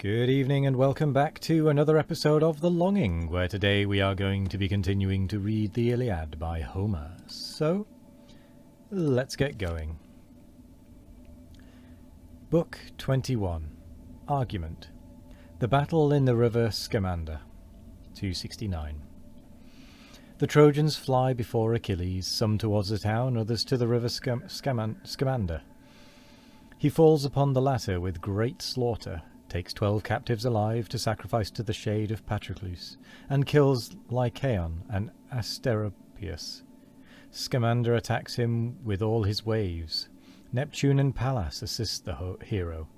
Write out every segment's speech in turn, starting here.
Good evening and welcome back to another episode of The Longing, where today we are going to be continuing to read the Iliad by Homer. So, let's get going. Book 21. Argument. The Battle in the River Scamander. 269. The Trojans fly before Achilles, some towards the town, others to the river Scamander. He falls upon the latter with great slaughter, takes 12 captives alive to sacrifice to the shade of Patroclus, and kills Lycaon and Asteropaeus. Scamander attacks him with all his waves. Neptune and Pallas assist the hero.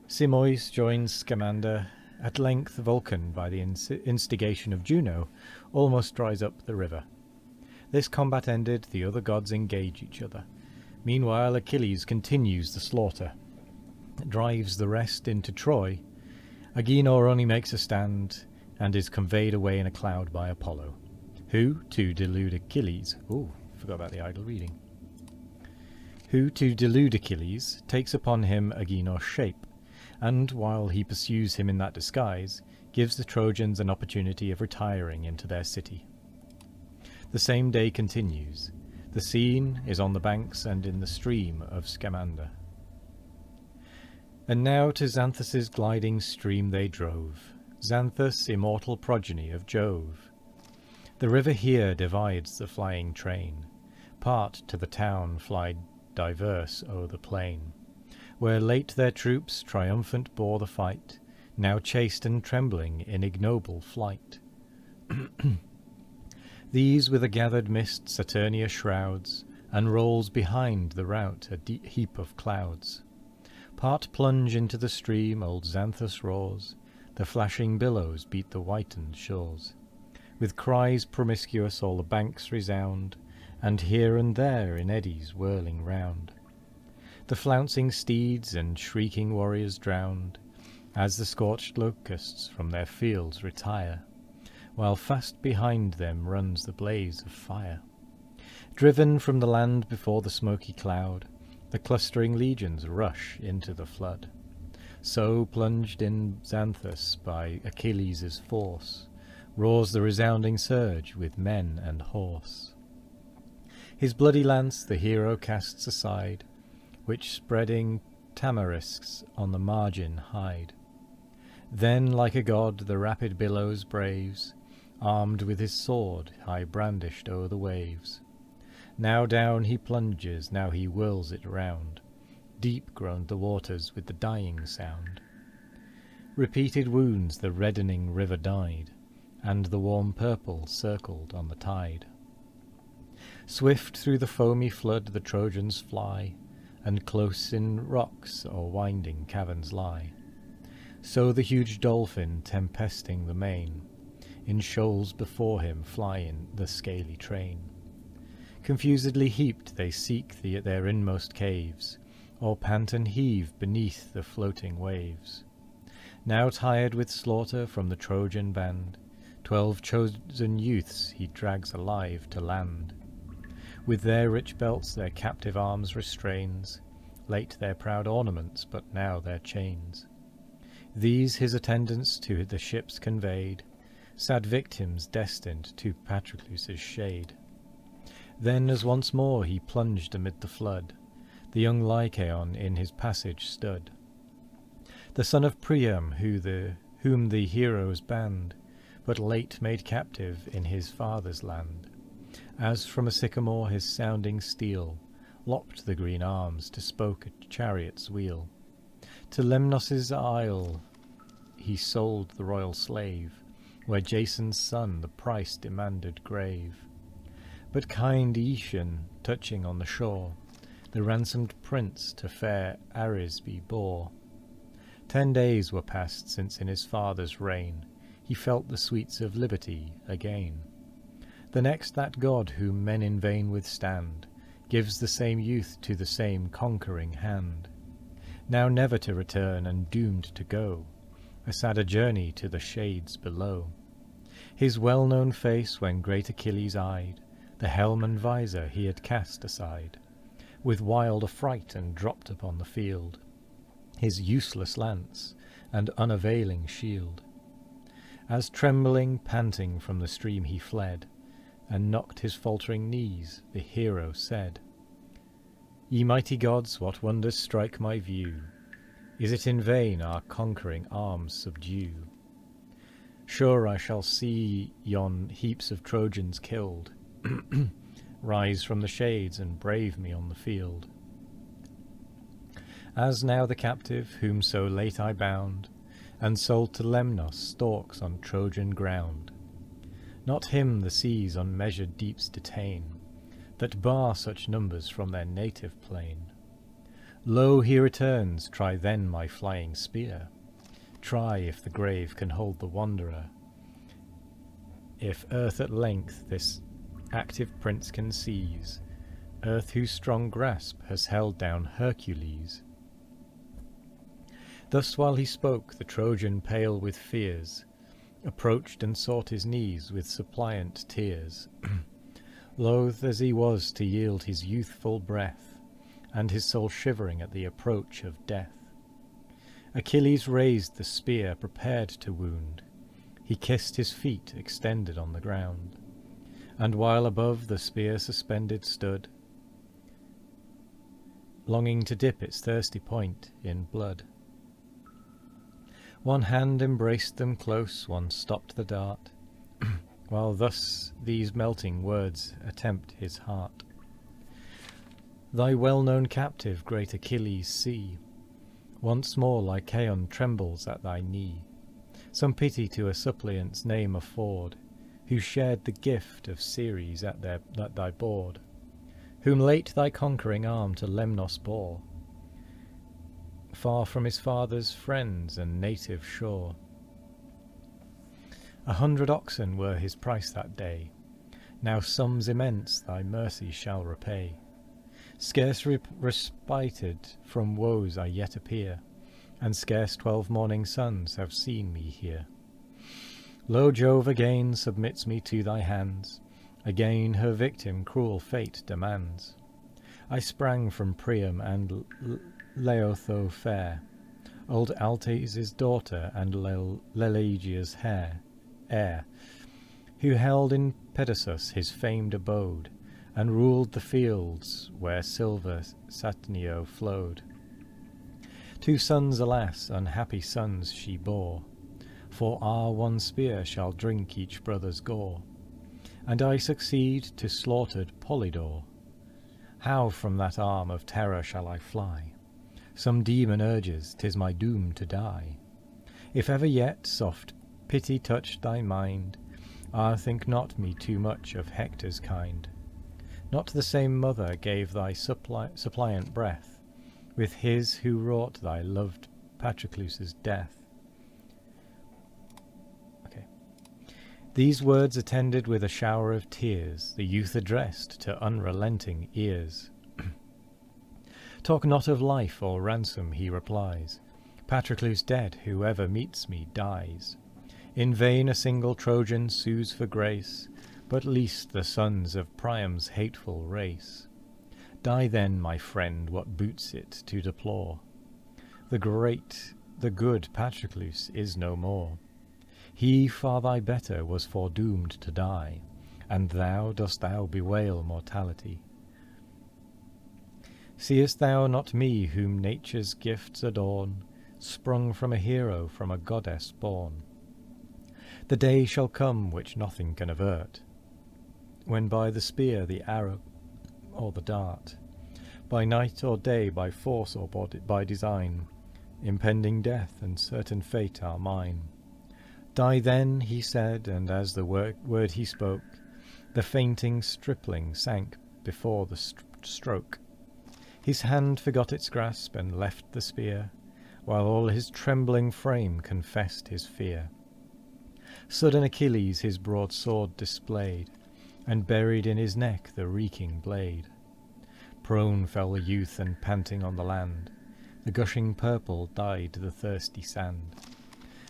Simois joins Scamander. At length Vulcan, by the instigation of Juno, almost dries up the river. This combat ended, the other gods engage each other. Meanwhile Achilles continues the slaughter, drives the rest into Troy. Agenor only makes a stand, and is conveyed away in a cloud by Apollo, who, to delude Achilles... forgot about the idle reading. Who, to delude Achilles, takes upon him Agenor's shape, and, while he pursues him in that disguise, gives the Trojans an opportunity of retiring into their city. The same day continues. The scene is on the banks and in the stream of Scamander. And now to Xanthus' gliding stream they drove, Xanthus, immortal progeny of Jove. The river here divides the flying train, part to the town fly diverse o'er the plain, where late their troops triumphant bore the fight, now chased and trembling in ignoble flight. These with a gathered mist Saturnia shrouds, and rolls behind the rout a deep heap of clouds. Part plunge into the stream, old Xanthus roars, the flashing billows beat the whitened shores. With cries promiscuous all the banks resound, and here and there in eddies whirling round. The flouncing steeds and shrieking warriors drowned, as the scorched locusts from their fields retire, while fast behind them runs the blaze of fire. Driven from the land before the smoky cloud, the clustering legions rush into the flood. So plunged in Xanthus by Achilles' force, roars the resounding surge with men and horse. His bloody lance the hero casts aside, which spreading tamarisks on the margin hide. Then like a god the rapid billows braves, armed with his sword high brandished o'er the waves. Now down he plunges, now he whirls it round. Deep groaned the waters with the dying sound. Repeated wounds the reddening river dyed, and the warm purple circled on the tide. Swift through the foamy flood the Trojans fly, and close in rocks or winding caverns lie. So the huge dolphin, tempesting the main, in shoals before him fly in the scaly train. Confusedly heaped they seek their inmost caves, or pant and heave beneath the floating waves. Now tired with slaughter from the Trojan band, 12 chosen youths he drags alive to land. With their rich belts their captive arms restrains, late their proud ornaments, but now their chains. These his attendants to the ships conveyed, sad victims destined to Patroclus' shade. Then as once more he plunged amid the flood, the young Lycaon in his passage stood. The son of Priam, whom the heroes band, but late made captive in his father's land, as from a sycamore his sounding steel lopped the green arms to spoke a chariot's wheel. To Lemnos' isle he sold the royal slave, where Jason's son the price demanded grave. But kind Aetion, touching on the shore, the ransomed prince to fair Arisbe bore. 10 days were past since in his father's reign he felt the sweets of liberty again. The next that god whom men in vain withstand gives the same youth to the same conquering hand, now never to return and doomed to go a sadder journey to the shades below. His well-known face when great Achilles eyed, the helm and visor he had cast aside, with wild affright and dropped upon the field. His useless lance, and unavailing shield. As trembling, panting from the stream he fled, and knocked his faltering knees, the hero said, "Ye mighty gods, what wonders strike my view? Is it in vain our conquering arms subdue? Sure I shall see yon heaps of Trojans killed rise from the shades and brave me on the field. As now the captive, whom so late I bound, and sold to Lemnos, stalks on Trojan ground. Not him the sea's unmeasured deeps detain, that bar such numbers from their native plain. Lo, he returns, try then my flying spear. Try if the grave can hold the wanderer. If earth at length this active prince can seize, earth whose strong grasp has held down Hercules. Thus while he spoke, the Trojan, pale with fears, approached and sought his knees with suppliant tears. Loath as he was to yield his youthful breath, and his soul shivering at the approach of death, Achilles raised the spear, prepared to wound. He kissed his feet extended on the ground, and while above the spear suspended stood, longing to dip its thirsty point in blood. One hand embraced them close, one stopped the dart, while thus these melting words attempt his heart. Thy well-known captive, great Achilles, see, once more Lycaon trembles at thy knee. Some pity to a suppliant's name afford, who shared the gift of Ceres at thy board, whom late thy conquering arm to Lemnos bore, far from his father's friends and native shore. 100 oxen were his price that day, now sums immense thy mercy shall repay. Scarce respited from woes I yet appear, and scarce 12 morning suns have seen me here. Lo, Jove again submits me to thy hands, again her victim cruel fate demands. I sprang from Priam and Laotho fair, old Altes' daughter and Lelegia's heir, who held in Pedasus his famed abode, and ruled the fields where silver Satnio flowed. 2 sons, alas, unhappy sons she bore, for our one spear shall drink each brother's gore, and I succeed to slaughtered Polydore. How from that arm of terror shall I fly? Some demon urges, 'tis my doom to die. If ever yet soft pity touched thy mind, think not me too much of Hector's kind. Not the same mother gave thy suppliant breath, with his who wrought thy loved Patroclus' death. These words attended with a shower of tears, the youth addressed to unrelenting ears. Talk not of life or ransom, he replies. Patroclus dead, whoever meets me dies. In vain a single Trojan sues for grace, but least the sons of Priam's hateful race. Die then, my friend, what boots it to deplore? The good Patroclus is no more. He far thy better was foredoomed to die, and dost thou bewail mortality? Seest thou not me whom nature's gifts adorn, sprung from a hero, from a goddess born? The day shall come which nothing can avert, when by the spear, the arrow, or the dart, by night or day, by force or by design, impending death and certain fate are mine. Die then, he said, and as the word he spoke, the fainting stripling sank before the stroke. His hand forgot its grasp and left the spear, while all his trembling frame confessed his fear. Sudden Achilles his broadsword displayed, and buried in his neck the reeking blade. Prone fell the youth, and panting on the land, the gushing purple dyed the thirsty sand.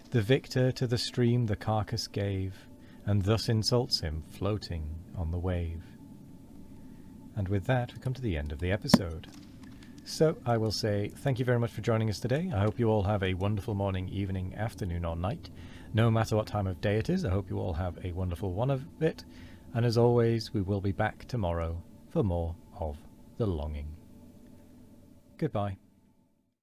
The victor to the stream the carcass gave, and thus insults him, floating on the wave. And with that, we come to the end of the episode. So I will say thank you very much for joining us today. I hope you all have a wonderful morning, evening, afternoon, or night. No matter what time of day it is, I hope you all have a wonderful one of it. And as always, we will be back tomorrow for more of The Longing. Goodbye.